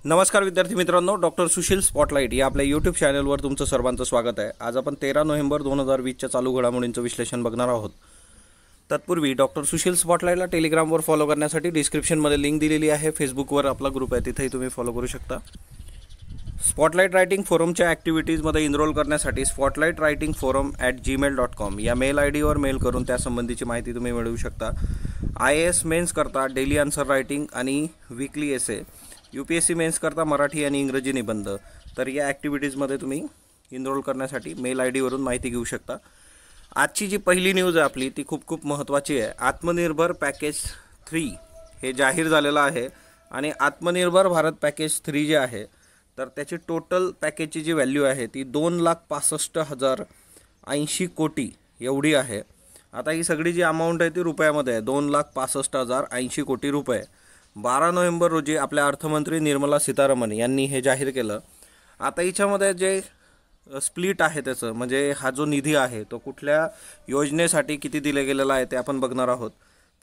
नमस्कार विद्यार्थी मित्रांनो, डॉक्टर सुशील स्पॉटलाइट या आपल्या यूट्यूब चॅनलवर तुमचं सर्वांचं स्वागत आहे। आज आपण 13 नोव्हेंबर 2020च्या चालू घडामोडींचं विश्लेषण बघणार आहोत। तत्पूर्वी डॉक्टर सुशील स्पॉटलाइटला टेलिग्रामवर फॉलो करण्यासाठी डिस्क्रिप्शनमध्ये लिंक दिलेली आहे। फेसबुकवर आपला ग्रुप आहे, तिथेही तुम्ही फॉलो करू शकता। स्पॉटलाइट रायटिंग फोरमच्या ॲक्टिव्हिटीजमध्ये इनरोल करण्यासाठी spotlightwritingforum@gmail.com या मेल आयडीवर मेल करून त्यासंबंधीची माहिती तुम्ही मिळवू शकता। IAS मेन्स करता डेली आन्सर रायटिंग आणि वीकली एसे, UPSC मेन्स करता मराठी आणि इंग्रजी निबंध, तर या ॲक्टिव्हिटीजमध्ये तुम्ही इनरोल करण्यासाठी मेल आयडीवरून माहिती घेऊ शकता। आजची जी पहिली न्यूज आहे आपली ती खूप महत्त्वाची आहे। आत्मनिर्भर पॅकेज 3 हे जाहीर झालेलं आहे आणि आत्मनिर्भर भारत पॅकेज 3 जे आहे तर त्याची टोटल पॅकेजची जी व्हॅल्यू आहे ती 2,65,080 कोटी एवढी आहे। आता ही सगळी जी अमाऊंट आहे ती रुपयामध्ये आहे, 2,65,080 कोटी रुपये। 12 नोव्हेंबर रोजी आपल्या अर्थमंत्री निर्मला सीतारामन यांनी हे जाहीर केलं। आता याच्यामध्ये जे स्प्लिट आहे त्याचं म्हणजे हा जो निधी आहे तो कुठल्या योजनेसाठी किती दिले गेलेला आहे ते आपण बघणार आहोत।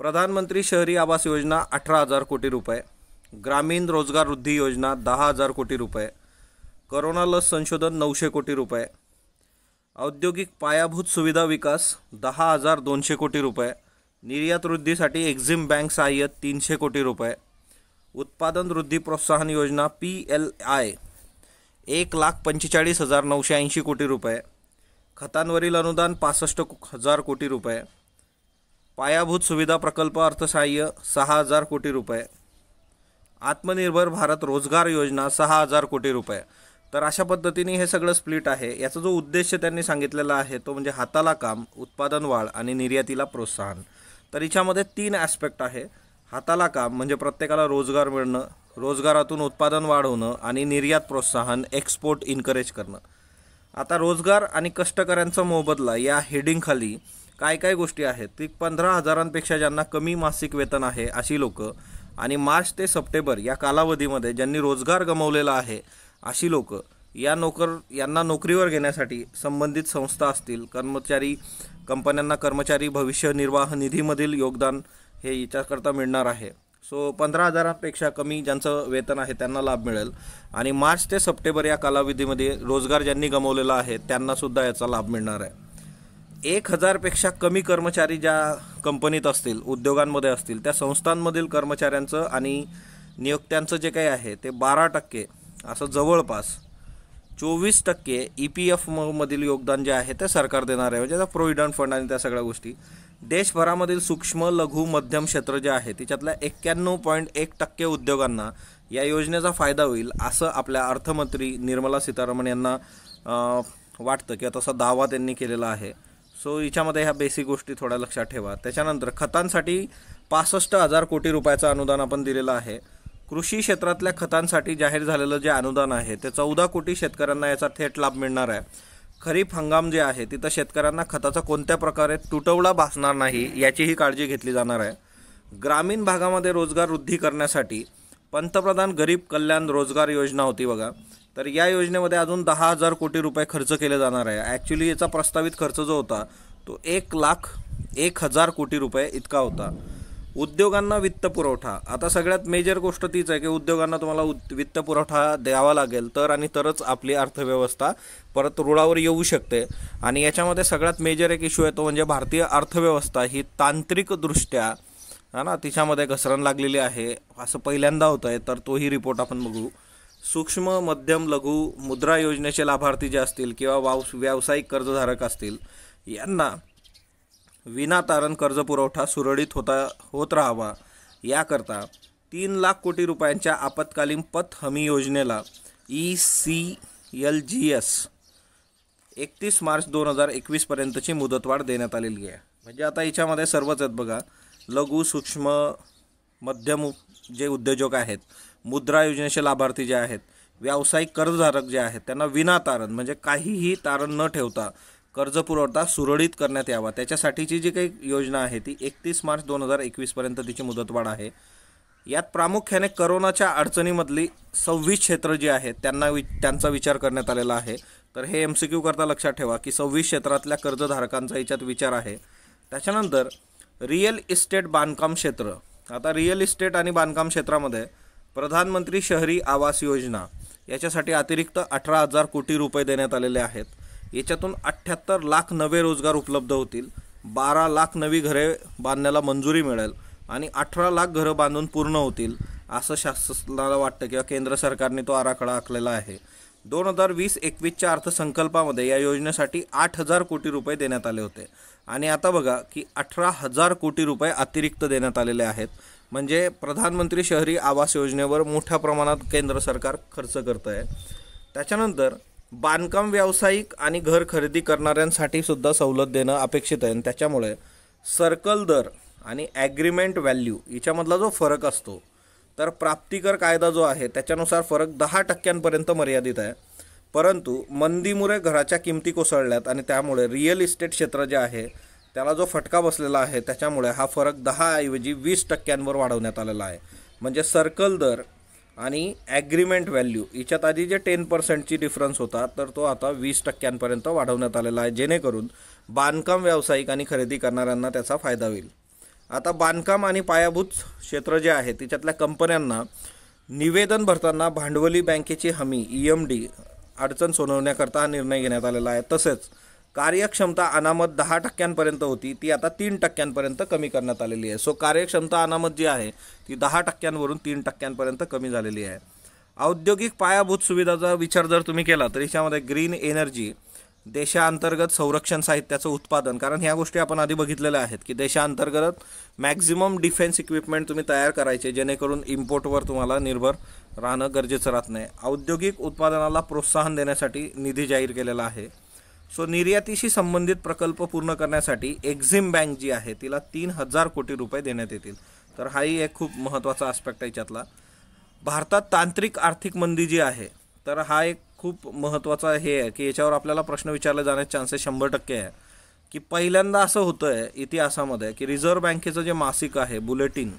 प्रधानमंत्री शहरी आवास योजना 18,000 कोटी रुपये, ग्रामीण रोजगार वृद्धी योजना 10,000 कोटी रुपये, कोरोना लस संशोधन 900 कोटी रुपये, औद्योगिक पायाभूत सुविधा विकास 10,200 कोटी रुपये, निर्यात वृद्धीसाठी एक्झिम बँक सहाय्य 300 कोटी रुपये, उत्पादन वृद्धी प्रोत्साहन योजना PLI 1,45,980 कोटी रुपये, खतांवरील अनुदान 65,000 कोटी रुपये, पायाभूत सुविधा प्रकल्प अर्थसहाय्य 6,000 कोटी रुपये, आत्मनिर्भर भारत रोजगार योजना 6,000 कोटी रुपये। तर अशा पद्धतीने हे सगळं स्प्लिट आहे। याचा जो उद्देश त्यांनी सांगितलेला आहे तो म्हणजे हाताला काम, उत्पादन वाढ आणि निर्यातीला प्रोत्साहन। तर याच्यामध्ये 3 ॲस्पेक्ट आहे। हाताला काम म्हणजे प्रत्येकाला रोजगार मिळणं, रोजगारातून उत्पादन वाढ होणं आणि निर्यात प्रोत्साहन, एक्सपोर्ट इन्करेज करणं। आता रोजगार आणि कष्टकऱ्यांचा मोबदला या हेडिंगखाली काय काय गोष्टी आहेत ती 15,000पेक्षा ज्यांना कमी मासिक वेतन आहे अशी लोक आणि मार्च ते सप्टेंबर या कालावधीमध्ये ज्यांनी रोजगार गमावलेला आहे अशी लोक यांना नोकरीवर घेण्यासाठी संबंधित संस्था असतील, कंपन्यांना कर्मचारी भविष्य निर्वाह निधीमधील योगदान हे याच्याकरता मिळणार आहे। सो 15,000पेक्षा कमी ज्यांचं वेतन आहे त्यांना लाभ मिळेल आणि मार्च ते सप्टेंबर या कालावधीमध्ये रोजगार ज्यांनी गमावलेला आहे त्यांनासुद्धा याचा लाभ मिळणार आहे। 1,000पेक्षा कमी कर्मचारी ज्या कंपनीत असतील, उद्योगांमध्ये असतील, त्या संस्थांमधील कर्मचाऱ्यांचं आणि नियोक्त्यांचं जे काही आहे ते 12% असं जवळपास 24% EPF मधील योगदान जे आहे ते सरकार देणार आहे, म्हणजे प्रोव्हिडंट फंड आणि त्या सगळ्या गोष्टी। देशभरामधील सूक्ष्म लघु मध्यम क्षेत्र जे आहे त्याच्यातल्या 91.1% उद्योगांना या योजनेचा फायदा होईल असं आपल्या अर्थमंत्री निर्मला सीतारामन यांना वाटतं किंवा तसा दावा त्यांनी केलेला आहे। सो याच्यामध्ये ह्या बेसिक गोष्टी थोड्या लक्षात ठेवा। त्याच्यानंतर खतांसाठी 65,000 कोटी रुपयाचं अनुदान आपण दिलेलं आहे। कृषी क्षेत्रातल्या खतांसाठी जाहीर झालेलं जे अनुदान आहे ते 14 कोटी शेतकऱ्यांना याचा थेट लाभ मिळणार आहे। खरीप हंगाम जे आहे तिथं शेतकऱ्यांना खताचा कोणत्या प्रकारे तुटवडा भासणार नाही याचीही काळजी घेतली जाणार आहे। ग्रामीण भागामध्ये रोजगार वृद्धी करण्यासाठी पंतप्रधान गरीब कल्याण रोजगार योजना होती बघा, तर या योजनेमध्ये अजून 10,000 कोटी रुपये खर्च केले जाणार आहे। ॲक्च्युली याचा प्रस्तावित खर्च जो होता तो 1,01,000 कोटी रुपये इतका होता। उद्योगांना वित्त पुरवठा, आता सगळ्यात मेजर गोष्ट तीच आहे की उद्योगांना तुम्हाला वित्त पुरवठा द्यावा लागेल तरच आपली अर्थव्यवस्था परत रुळावर येऊ शकते। आणि याच्यामध्ये सगळ्यात मेजर एक इश्यू आहे तो म्हणजे भारतीय अर्थव्यवस्था ही तांत्रिकदृष्ट्या तिच्यामध्ये घसरण लागलेली आहे असं पहिल्यांदा होतं आहे, तर तोही रिपोर्ट आपण बघू। सूक्ष्म मध्यम लघु मुद्रा योजनेचे लाभार्थी जे असतील किंवा व्यावसायिक कर्जधारक असतील यांना विनातारण कर्ज पुरवठा सुरळीत होत राहावा याकरता 3 लाख कोटी रुपयांच्या आपत्कालीन पत हमी योजनेला ECLGS 31 मार्च 2021 पर्यंतची मुदतवाढ देण्यात आलेली आहे। म्हणजे आता याच्यामध्ये सर्वच आहेत बघा, लघु सूक्ष्म मध्यम जे उद्योजक आहेत, मुद्रा योजनेचे लाभार्थी जे आहेत, व्यावसायिक कर्जधारक जे आहेत त्यांना विनातारण म्हणजे काहीही तारण न ठेवता कर्ज पुरवठा सुरळीत करण्यात यावा त्याच्यासाठीची जी काही योजना आहे ती 31 मार्च 2021 पर्यंत तिची मुदतवाढ आहे। यात प्रामुख्याने करोनाच्या अडचणीमधली 26 क्षेत्र जी आहेत त्यांचा विचार करण्यात आलेला आहे। तर हे MCQ करता लक्षात ठेवा की 26 क्षेत्रातल्या कर्जधारकांचा याच्यात विचार आहे। त्याच्यानंतर रिअल इस्टेट बांधकाम क्षेत्र, आता रिअल इस्टेट आणि बांधकाम क्षेत्रामध्ये प्रधानमंत्री शहरी आवास योजना याच्यासाठी अतिरिक्त 18,000 कोटी रुपये देण्यात आलेले आहेत. याच्यातून 78 लाख नवे रोजगार उपलब्ध होतील, 12 लाख नवी घरे बांधण्याला मंजुरी मिळेल आणि 18 लाख घरं बांधून पूर्ण होतील असं शासनाला वाटतं किंवा केंद्र सरकारने तो आराखडा आखलेला आहे. 2020-21च्या अर्थसंकल्पामध्ये या योजनेसाठी 8,000 कोटी रुपये देण्यात आले होते आणि आता बघा की 18,000 कोटी रुपये अतिरिक्त देण्यात आलेले आहेत. म्हणजे प्रधानमंत्री शहरी आवास योजनेवर मोठ्या प्रमाणात केंद्र सरकार खर्च करत आहे. त्याच्यानंतर बांधकाम व्यावसायिक आणि घर खरेदी करणाऱ्यांसाठी सुद्धा सवलत देणं अपेक्षित आहे. त्याच्यामुळे सर्कल दर आणि ॲग्रीमेंट व्हॅल्यू याच्यामधला जो फरक असतो, तर प्राप्तिकर कायदा जो आहे त्याच्यानुसार फरक 10% मर्यादित आहे. परंतु मंदीमुळे घराच्या किमती कोसळल्यात आणि त्यामुळे रिअल इस्टेट क्षेत्र जे आहे त्याला जो फटका बसलेला आहे त्याच्यामुळे हा फरक 10 ऐवजी 20% वाढवण्यात आलेला आहे. म्हणजे सर्कल दर आणि ॲग्रीमेंट व्हॅल्यू याच्यात आधी जे 10%ची डिफरन्स होता तर तो आता 20% वाढवण्यात आलेला आहे, जेणेकरून बांधकाम व्यावसायिक आणि खरेदी करणाऱ्यांना त्याचा फायदा होईल. आता बांधकाम आणि पायाभूत क्षेत्र जे आहे त्याच्यातल्या कंपन्यांना निवेदन भरताना भांडवली बँकेची हमी EMD अडचण सोडवण्याकरता हा निर्णय घेण्यात आलेला आहे. तसेच कार्यक्षमता अनामत 10% होती, ती आता 3% कमी करण्यात आलेली आहे. सो कार्यक्षमता अनामत जी आहे ती 10%वरून 3% कमी झालेली आहे. औद्योगिक पायाभूत सुविधाचा विचार जर तुम्ही केला तर याच्यामध्ये ग्रीन एनर्जी, देशांतर्गत संरक्षण साहित्याचं उत्पादन, कारण ह्या गोष्टी आपण आधी बघितलेल्या आहेत की देशांतर्गत मॅक्झिमम डिफेन्स इक्विपमेंट तुम्ही तयार करायचे, जेणेकरून इम्पोर्टवर तुम्हाला निर्भर राहणं गरजेचं राहत नाही. औद्योगिक उत्पादनाला प्रोत्साहन देण्यासाठी निधी जाहीर केलेला आहे. सो निर्यातीशी संबंधित प्रकल्प पूर्ण करण्यासाठी एक्झिम बँक जी आहे तिला 3,000 कोटी रुपये देण्यात येतील. तर हाही एक खूप महत्त्वाचा आस्पेक्ट आहे याच्यातला. भारतात तांत्रिक आर्थिक मंदी जी आहे तर हा एक खूप महत्त्वाचा हे आहे की याच्यावर आपल्याला प्रश्न विचारले जाण्याचे चान्सेस 100% आहे की पहिल्यांदा असं होतं आहे इतिहासामध्ये की रिझर्व्ह बँकेचं जे मासिक आहे बुलेटिन,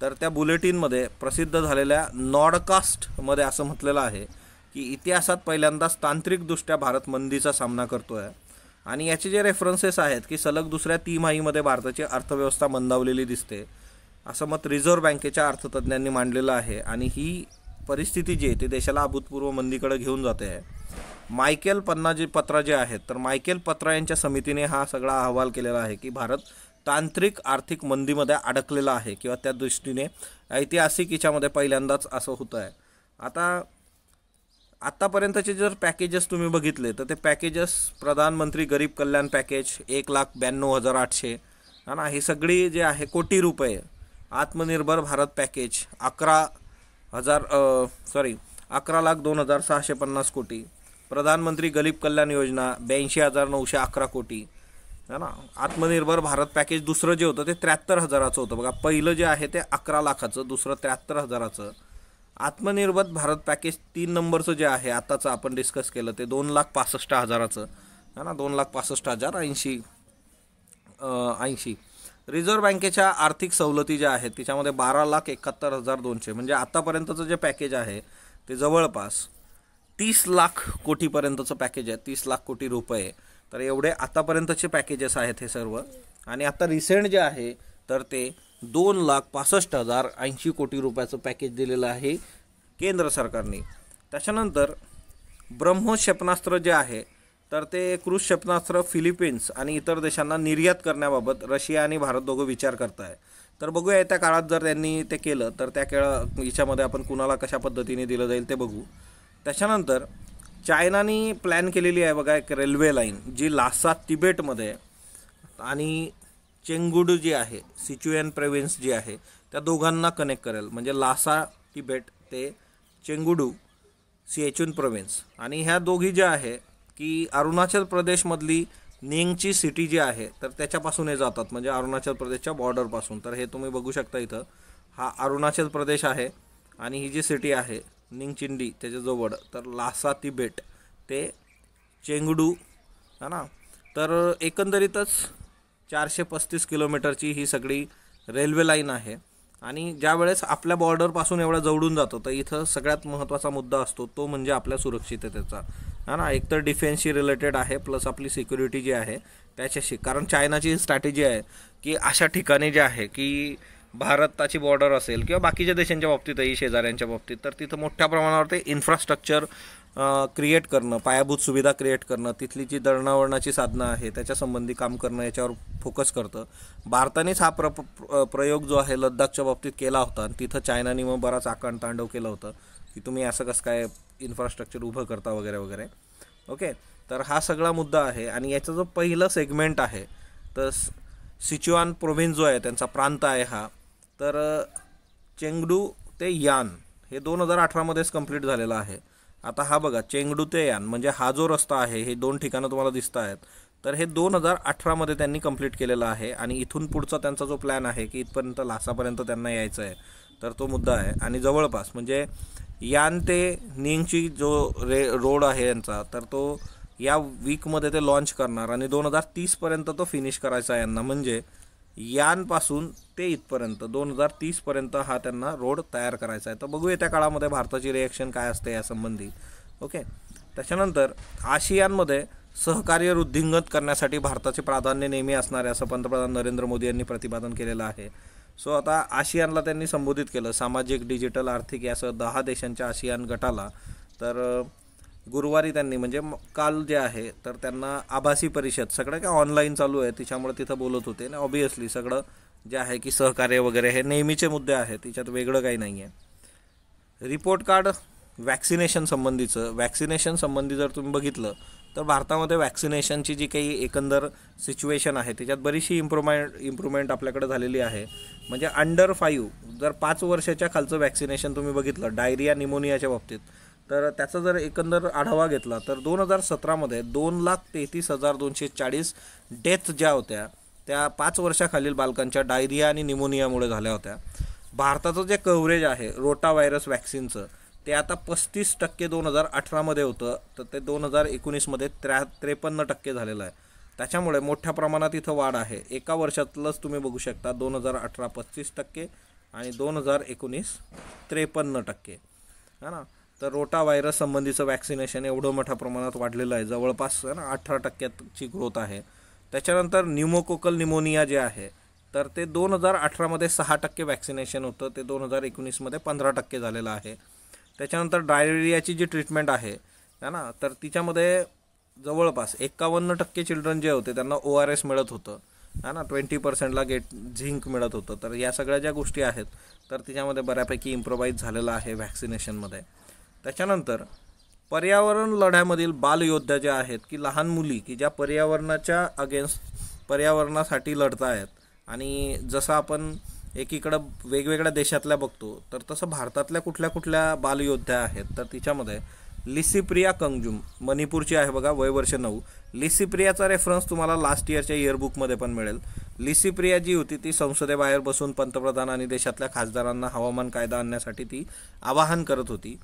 तर त्या बुलेटिनमध्ये प्रसिद्ध झालेल्या नॉडकास्टमध्ये असं म्हटलेलं आहे की इतिहासात पहिल्यांदाच तांत्रिकदृष्ट्या भारत मंदीचा सामना करतो आहे. आणि याचे जे रेफरन्सेस आहेत की सलग दुसऱ्या तिमाहीमध्ये भारताची अर्थव्यवस्था मंदावलेली दिसते असं मत रिझर्व्ह बँकेच्या अर्थतज्ज्ञांनी मांडलेलं आहे. आणि ही परिस्थिती जी आहे ती देशाला अभूतपूर्व मंदीकडे घेऊन जाते आहे. मायकेल पत्रा जे आहेत तर मायकेल पत्रा यांच्या समितीने हा सगळा अहवाल केलेला आहे की भारत तांत्रिक आर्थिक मंदीमध्ये अडकलेला आहे किंवा त्या दृष्टीने ऐतिहासिक याच्यामध्ये पहिल्यांदाच असं होतं आहे. आत्तापर्यंतचे जर पॅकेजेस तुम्ही बघितले तर ते पॅकेजेस प्रधानमंत्री गरीब कल्याण पॅकेज 1,92,800 हा ना, ही सगळी जे आहे कोटी रुपये, आत्मनिर्भर भारत पॅकेज 11,02,650 कोटी, प्रधानमंत्री गरीब कल्याण योजना 82,911 कोटी है ना. आत्मनिर्भर भारत पॅकेज दुसरं जे होतं ते 73,000चं होतं बघा. पहिलं जे आहे ते 11 लाखाचं, दुसरं 73,000चं. आत्मनिर्भर भारत पॅकेज 3 नंबरचं जे आहे आताचं आपण डिस्कस केलं ते 2,65,000चं है ना, 2,65,080. रिझर्व्ह बँकेच्या आर्थिक सवलती ज्या आहेत त्याच्यामध्ये 12,71,200, म्हणजे आतापर्यंतचं जे पॅकेज आहे ते जवळपास 30 लाख कोटीपर्यंतचं पॅकेज आहे, 30 लाख कोटी रुपये. तर एवढे आतापर्यंतचे पॅकेजेस आहेत हे सर्व. आणि आता रिसेंट जे आहे तर ते 2,65,080 कोटी रुपयाचं पॅकेज दिलेलं आहे केंद्र सरकारने. त्याच्यानंतर ब्रह्मोस क्षेपणास्त्र जे आहे तर ते क्रूज क्षेपणास्त्र फिलिपिन्स आणि इतर देशांना निर्यात करण्याबाबत रशिया आणि भारत दोघं विचार करत आहे. तर बघूया येत्या काळात जर त्यांनी ते केलं तर त्या याच्यामध्ये आपण कुणाला कशा पद्धतीने दिलं जाईल ते बघू. त्याच्यानंतर चायनाने प्लॅन केलेली आहे बघा एक रेल्वे लाईन जी लासा तिबेटमध्ये आणि चेंगुडू जी आहे, सिच्युएन प्रोविन्स जी आहे त्या दोघांना कनेक्ट करेल. म्हणजे लासा तिबेट ते चेंगुडू सिएचुन प्रोविन्स. आणि ह्या दोघी ज्या आहे की अरुणाचल प्रदेशमधली निंगची सिटी जी आहे तर त्याच्यापासून हे जातात, म्हणजे अरुणाचल प्रदेशच्या बॉर्डरपासून. तर हे तुम्ही बघू शकता इथं, हा अरुणाचल प्रदेश आहे आणि ही जी सिटी आहे निंगचिंडी त्याच्याजवळ, तर लासा तिबेट ते चेंगडू है ना. तर एकंदरीतच 435 किलोमीटरची ही सगळी रेल्वे लाईन आहे. आणि ज्यावेळेस आपल्या बॉर्डरपासून एवढा जवळून जातो तर इथं सगळ्यात महत्त्वाचा मुद्दा असतो तो म्हणजे आपल्या सुरक्षिततेचा है ना. एकतर डिफेन्सशी रिलेटेड आहे प्लस आपली सिक्युरिटी जी आहे त्याच्याशी. कारण चायनाची स्ट्रॅटेजी आहे की अशा ठिकाणी जे आहे की भारताची बॉर्डर असेल किंवा बाकीच्या देशांच्या बाबतीतही शेजाऱ्यांच्या बाबतीत, तर तिथं मोठ्या प्रमाणावर ते इन्फ्रास्ट्रक्चर क्रिएट करणं, पायाभूत सुविधा क्रिएट करणं, तिथली जी दळणवळणाची साधनं आहे त्याच्यासंबंधी काम करणं याच्यावर फोकस करतं. भारतानेच हा प्रयोग जो आहे लद्दाखच्या बाबतीत केला होता आणि तिथं चायनाने मग बराच आकांडतांडव केलं होतं की तुम्ही असं कसं काय इन्फ्रास्ट्रक्चर उभं करता वगैरे वगैरे. ओके, तर हा सगळा मुद्दा आहे. आणि याचा जो पहिलं सेगमेंट आहे तर सिच्युआन प्रोव्हिन्स जो आहे त्यांचा प्रांत आहे हा, तर चेंगडू ते यान हे 2018मध्येच कंप्लीट झालेलं आहे. आता हा बघा, चेंगडू ते यान म्हणजे हा जो रस्ता आहे, हे 2 ठिकाणं तुम्हाला दिसत आहेत, तर हे 2018मध्ये त्यांनी कंप्लीट केलेलं आहे. आणि इथून पुढचा त्यांचा जो प्लॅन आहे की इथपर्यंत लासापर्यंत त्यांना यायचं आहे, तर तो मुद्दा आहे. आणि जवळपास म्हणजे यान ते निंगची जो रोड आहे यांचा, तर तो या वीकमध्ये ते लॉन्च करणार आणि 2030पर्यंत तो फिनिश करायचा आहे यांना. म्हणजे यानपासून ते इथपर्यंत 2030पर्यंत हा त्यांना रोड तयार करायचा आहे. तर बघूया त्या काळामध्ये भारताची रिॲक्शन काय असते यासंबंधी. ओके, त्याच्यानंतर आशियानमध्ये सहकार्य वृद्धिंगत करण्यासाठी भारताचे प्राधान्य नेहमी असणार आहे असं पंतप्रधान नरेंद्र मोदी यांनी प्रतिपादन केलेलं आहे. सो आता आशियानला त्यांनी संबोधित केलं, सामाजिक, डिजिटल, आर्थिक यासह 10 देशांच्या आशियान गटाला. तर गुरुवारी त्यांनी म्हणजे काल जे आहे तर त्यांना आभासी परिषद, सगळं काय ऑनलाईन चालू आहे त्याच्यामुळे तिथं बोलत होते ना. ऑब्वियसली सगळं जे आहे की सहकार्य वगैरे हे नेहमीचे मुद्दे आहेत, त्याच्यात वेगळं काही नाही आहे. रिपोर्ट कार्ड वॅक्सिनेशन संबंधी जर तुम्ही बघितलं तर भारतामध्ये वॅक्सिनेशनची जी काही एकंदर सिच्युएशन आहे त्याच्यात बरीचशी इम्प्रूव्हमेंट आपल्याकडे झालेली आहे. म्हणजे अंडर 5 जर 5 वर्षाच्या खालचं वॅक्सिनेशन तुम्ही बघितलं डायरिया निमोनियाच्या बाबतीत, तर त्याचा जर एकंदर आढावा घेतला तर 2017मध्ये 2,33,240 डेथ ज्या होत्या त्या 5 वर्षाखालील बालकांच्या डायरिया आणि निमोनियामुळे झाल्या होत्या. भारताचं जे कव्हरेज आहे रोटा व्हायरस वॅक्सिनचं ते आता 35% 2018मध्ये होतं, तर ते 2019मध्ये 53% झालेलं आहे. त्याच्यामुळे मोठ्या प्रमाणात इथं वाढ आहे. एका वर्षातलंच तुम्ही बघू शकता, 2018 35% आणि 2019 53% है ना. तर रोटा व्हायरस संबंधीचं वॅक्सिनेशन एवढं मोठ्या प्रमाणात वाढलेलं आहे, जवळपास ना 18%ची ग्रोथ आहे. त्याच्यानंतर न्यूमोकोकल निमोनिया जे आहे तर ते 2018मध्ये 6% वॅक्सिनेशन होतं, ते 2019मध्ये 15% झालेलं आहे. त्याच्यानंतर डायरियाची जी ट्रीटमेंट आहे ना, तर तिच्यामध्ये जवळपास 51% चिल्ड्रन जे होते त्यांना ORS मिळत होतं है ना, 20%ला झिंक मिळत होतं. तर या सगळ्या ज्या गोष्टी आहेत तर तिच्यामध्ये बऱ्यापैकी इम्प्रोवाईज झालेलं आहे वॅक्सिनेशनमध्ये. त्याच्यानंतर पर्यावरण लढ्यामधील बालयोद्धा ज्या आहेत की लहान मुली की ज्या पर्यावरणासाठी लढत आहेत, आणि जसं आपण एकीकडं वेगवेगळ्या देशातल्या बघतो तर तसं भारतातल्या कुठल्या कुठल्या बालयोद्ध्या आहेत, तर तिच्यामध्ये लिसीप्रिया कंगजुम मणिपूरची आहे बघा, वय वर्ष 9. लिसीप्रियाचा रेफरन्स तुम्हाला लास्ट इयरच्या इयरबुकमध्ये पण मिळेल. लिसीप्रिया जी होती ती संसदेबाहेर बसून पंतप्रधान आणि देशातल्या खासदारांना हवामान कायदा आणण्यासाठी ती आवाहन करत होती.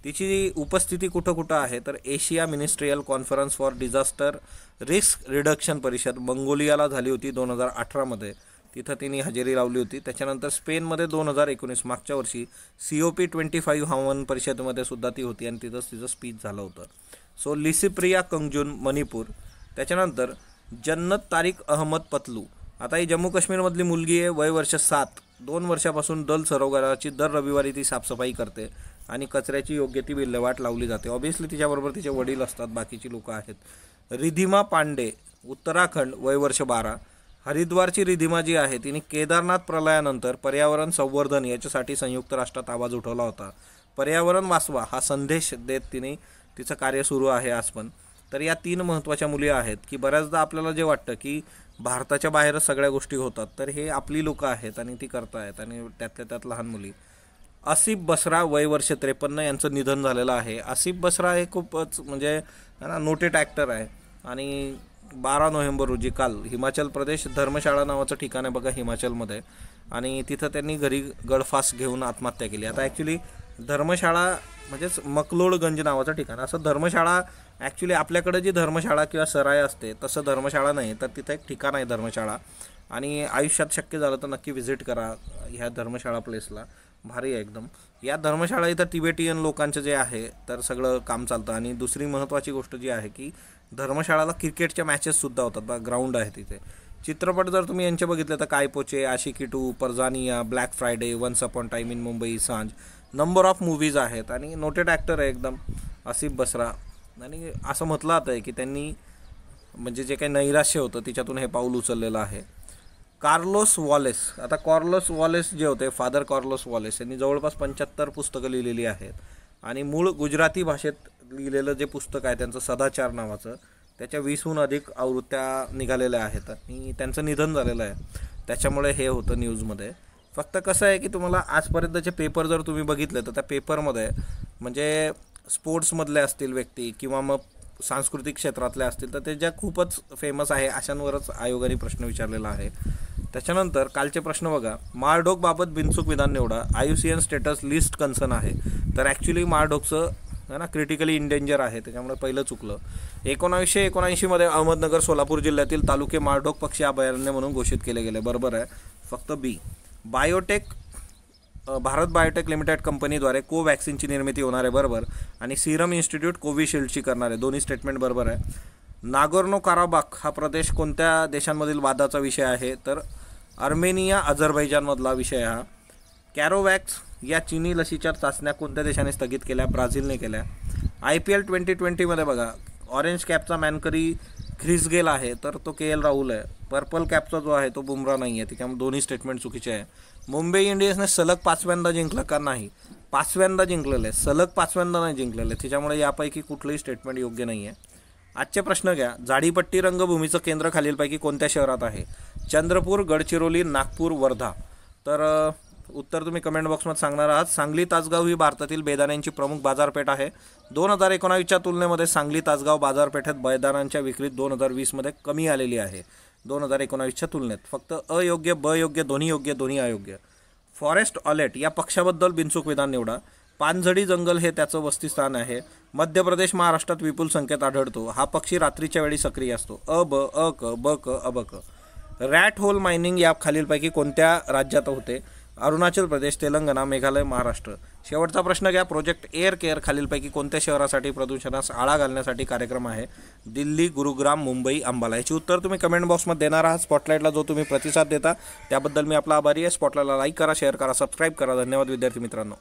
तिची उपस्थिती कुठं कुठं आहे तर Asia ministerial conference for disaster risk reduction परिषद मंगोलियाला झाली होती 2018मध्ये, तिथं तिने हजेरी लावली होती. त्याच्यानंतर स्पेनमध्ये 2019 मागच्या वर्षी COP25 हवामान परिषदेमध्ये सुद्धा ती होती आणि तिथंच तिचं स्पीच झालं होतं. सो लिसीप्रिया कंगजुन मणिपूर. त्याच्यानंतर जन्नत तारिक अहमद पतलू, आता ही जम्मू काश्मीरमधली मुलगी आहे, वय वर्ष 7. 2 वर्षापासून दल सरोवराची दर रविवारी ती साफसफाई करते आणि कचऱ्याची योग्य ती विल्हेवाट लावली जाते. ऑब्व्हियसली तिच्याबरोबर तिचे वडील असतात, बाकीची लोकं आहेत. रिधिमा पांडे उत्तराखंड, वय वर्ष 12. हरिद्वारची रिधिमा जी आहे तिने केदारनाथ प्रलयानंतर पर्यावरण संवर्धन याच्यासाठी संयुक्त राष्ट्रात आवाज उठवला होता. पर्यावरण वाचवा हा संदेश देत तिने तिचं कार्य सुरू आहे आज पण. तर या 3 महत्त्वाच्या मुली आहेत की बऱ्याचदा आपल्याला जे वाटतं की भारताच्या बाहेरच सगळ्या गोष्टी होतात, तर हे आपली लोकं आहेत आणि ती करतायत, आणि त्यातल्या त्यात लहान मुली. आसिफ बसरा वय वर्ष 53 यांचं निधन झालेलं आहे. आसिफ बसरा हे खूपच म्हणजे नोटेड ॲक्टर आहे आणि 12 नोव्हेंबर रोजी काल हिमाचल प्रदेश धर्मशाळा नावाचं ठिकाण आहे बघा हिमाचलमध्ये, आणि तिथं त्यांनी घरी गळफास घेऊन आत्महत्या केली. आता ॲक्च्युली धर्मशाळा म्हणजेच मकलोडगंज नावाचं ठिकाण, असं धर्मशाळा ॲक्च्युली आपल्याकडे जी धर्मशाळा किंवा सराय असते तसं धर्मशाळा नाही, तर तिथं एक ठिकाण आहे धर्मशाळा, आणि आयुष्यात शक्य झालं तर नक्की व्हिजिट करा ह्या धर्मशाळा प्लेसला, भारी आहे एकदम. या धर्मशाळा इथं तिबेटियन लोकांचं जे आहे तर सगळं काम चालतं. आणि दुसरी महत्त्वाची गोष्ट जी आहे की धर्मशाळाला क्रिकेटच्या मॅचेससुद्धा होतात बघा, ग्राउंड आहे तिथे. चित्रपट जर तुम्ही यांचे बघितले तर काय पोचे, Aashiqui 2, परजानिया, black Friday, once upon time in Mumbai, सांज, नंबर ऑफ मूवीज आहेत. आणि नोटेड ॲक्टर आहे एकदम आसिफ बसरा. आणि असं म्हटलं जातं आहे की त्यांनी म्हणजे जे काही नैराश्य होतं तिच्यातून हे पाऊल उचललेलं आहे. कार्लोस वॉलेस, आता कार्लोस वॉलेस जे होते, फादर कार्लोस वॉलेस, यांनी जवळपास 75 पुस्तकं लिहिलेली आहेत. आणि मूळ गुजराती भाषेत लिहिलेलं जे पुस्तक आहे त्यांचं सदाचार नावाचं, त्याच्या 20हून अधिक आवृत्त्या निघालेल्या आहेत. आणि त्यांचं निधन झालेलं आहे, त्याच्यामुळे हे होतं न्यूजमध्ये. फक्त कसं आहे की तुम्हाला आजपर्यंतचे पेपर जर तुम्ही बघितले तर त्या पेपरमध्ये म्हणजे स्पोर्ट्समधले असतील व्यक्ती किंवा मग सांस्कृतिक क्षेत्रातले असतील तर ते ज्या खूपच फेमस आहे अशांवरच आयोगाने प्रश्न विचारलेला आहे. त्याच्यानंतर कालचे प्रश्न बघा. माळढोकबाबत बिनचूक विधान निवडा. IUCN स्टेटस लिस्ट कन्सर्न आहे, तर ॲक्च्युली माळढोकचं आहे ना क्रिटिकली इंडेंजर आहे, त्याच्यामुळे पहिलं चुकलं. 1979 मध्ये अहमदनगर सोलापूर जिल्ह्यातील तालुके माळढोक पक्षी अभयारण्य म्हणून घोषित केले गेले. बरोबर आहे, फक्त बी. भारत बायोटेक लिमिटेड कंपनीद्वारे कोवॅक्सिनची निर्मिती होणार आहे. बरोबर. आणि सिरम इन्स्टिट्यूट कोविशिल्डची करणार आहे. दोन्ही स्टेटमेंट बरोबर आहे. नागोर्नो काराबाख हा प्रदेश कोणत्या देशांमधील वादाचा विषय आहे, तर अर्मेनिया अझरबैजानमधला विषय हा. कॅरोवॅक्स या चीनी लसीच्या चाचण्या कोणत्या देशाने स्थगित केल्या, ब्राझीलने केल्या. IPL 2020 बघा, ऑरेंज कॅपचा मॅनकरी ख्रिस गेल आहे, तर तो KL राहुल आहे. पर्पल कॅपचा जो आहे तो बुमरा नाही आहे, त्याच्यामुळे दोन्ही स्टेटमेंट चुकीचे आहे. मुंबई इंडियन्सने सलग 5व्यांदा जिंकलं का, नाही, 5व्यांदा जिंकलेलं आहे, सलग 5व्यांदा नाही जिंकलेलं आहे, त्याच्यामुळे यापैकी कुठलंही स्टेटमेंट योग्य नाही आहे. आजचे प्रश्न घ्या. झाडीपट्टी रंगभूमीचं केंद्र खालीलपैकी कोणत्या शहरात आहे, चंद्रपूर, गडचिरोली, नागपूर, वर्धा. तर उत्तर तुम्ही कमेंट बॉक्समध्ये सांगणार आहात. सांगली तासगाव ही भारतातील बेदाण्यांची प्रमुख बाजारपेठ आहे. 2019च्या तुलनेमध्ये सांगली तासगाव बाजारपेठेत बेदाण्यांच्या विक्रीत 2020मध्ये कमी आलेली आहे 2019च्या तुलनेत. फक्त अयोग्य, ब योग्य, दोन्ही योग्य, दोन्ही अयोग्य. फॉरेस्ट ऑलेट या पक्षाबद्दल बिनचूक विधान निवडा. पानझडी जंगल हे त्याचं वसतिस्थान आहे. मध्य प्रदेश, महाराष्ट्रात विपुल संख्येत आढळतो. हा पक्षी रात्रीच्या वेळी सक्रिय असतो. अ ब, अ क, ब क, अ ब क. रॅट होल मायनिंग या खालीलपैकी कोणत्या राज्यात होते, अरुणाचल प्रदेश, तेलंगणा, मेघालय, महाराष्ट्र. शेवटचा प्रश्न घ्या. प्रोजेक्ट एअर केअर खालीलपैकी कोणत्या शहरासाठी प्रदूषणास आळा घालण्यासाठी कार्यक्रम आहे, दिल्ली, गुरुग्राम, मुंबई, अंबाला. याची उत्तर तुम्ही कमेंट बॉक्समध्ये देणार आहात. स्पॉटलाईटला जो तुम्ही प्रतिसाद देता त्याबद्दल मी आपला आभारी आहे. स्पॉटलाईटला लाईक करा, शेअर करा, सबस्क्राईब करा. धन्यवाद विद्यार्थी मित्रांनो.